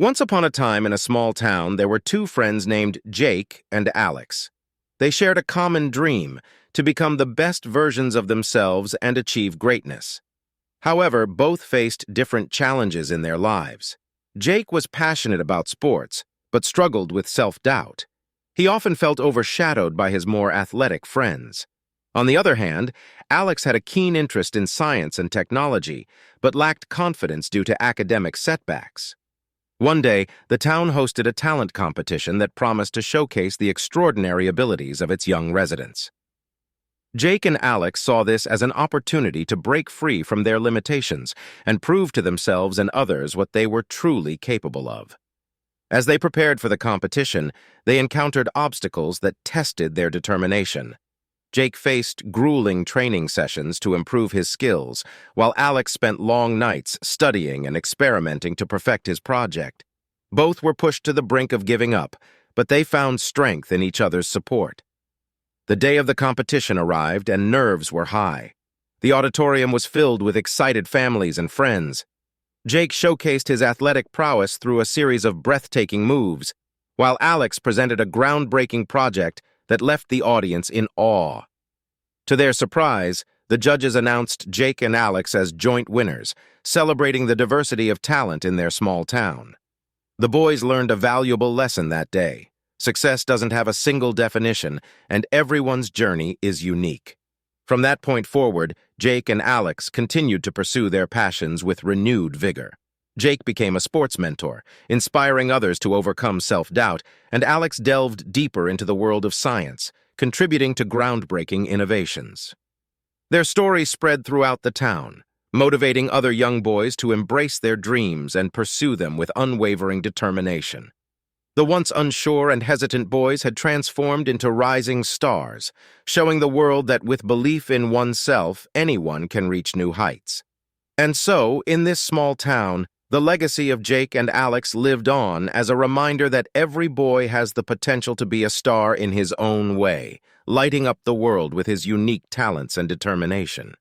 Once upon a time in a small town, there were two friends named Jake and Alex. They shared a common dream to become the best versions of themselves and achieve greatness. However, both faced different challenges in their lives. Jake was passionate about sports, but struggled with self-doubt. He often felt overshadowed by his more athletic friends. On the other hand, Alex had a keen interest in science and technology, but lacked confidence due to academic setbacks. One day, the town hosted a talent competition that promised to showcase the extraordinary abilities of its young residents. Jake and Alex saw this as an opportunity to break free from their limitations and prove to themselves and others what they were truly capable of. As they prepared for the competition, they encountered obstacles that tested their determination. Jake faced grueling training sessions to improve his skills, while Alex spent long nights studying and experimenting to perfect his project. Both were pushed to the brink of giving up, but they found strength in each other's support. The day of the competition arrived, and nerves were high. The auditorium was filled with excited families and friends. Jake showcased his athletic prowess through a series of breathtaking moves, while Alex presented a groundbreaking project that left the audience in awe. To their surprise, the judges announced Jake and Alex as joint winners, celebrating the diversity of talent in their small town. The boys learned a valuable lesson that day. Success doesn't have a single definition, and everyone's journey is unique. From that point forward, Jake and Alex continued to pursue their passions with renewed vigor. Jake became a sports mentor, inspiring others to overcome self-doubt, and Alex delved deeper into the world of science, contributing to groundbreaking innovations. Their story spread throughout the town, motivating other young boys to embrace their dreams and pursue them with unwavering determination. The once unsure and hesitant boys had transformed into rising stars, showing the world that with belief in oneself, anyone can reach new heights. And so, in this small town, the legacy of Jake and Alex lived on as a reminder that every boy has the potential to be a star in his own way, lighting up the world with his unique talents and determination.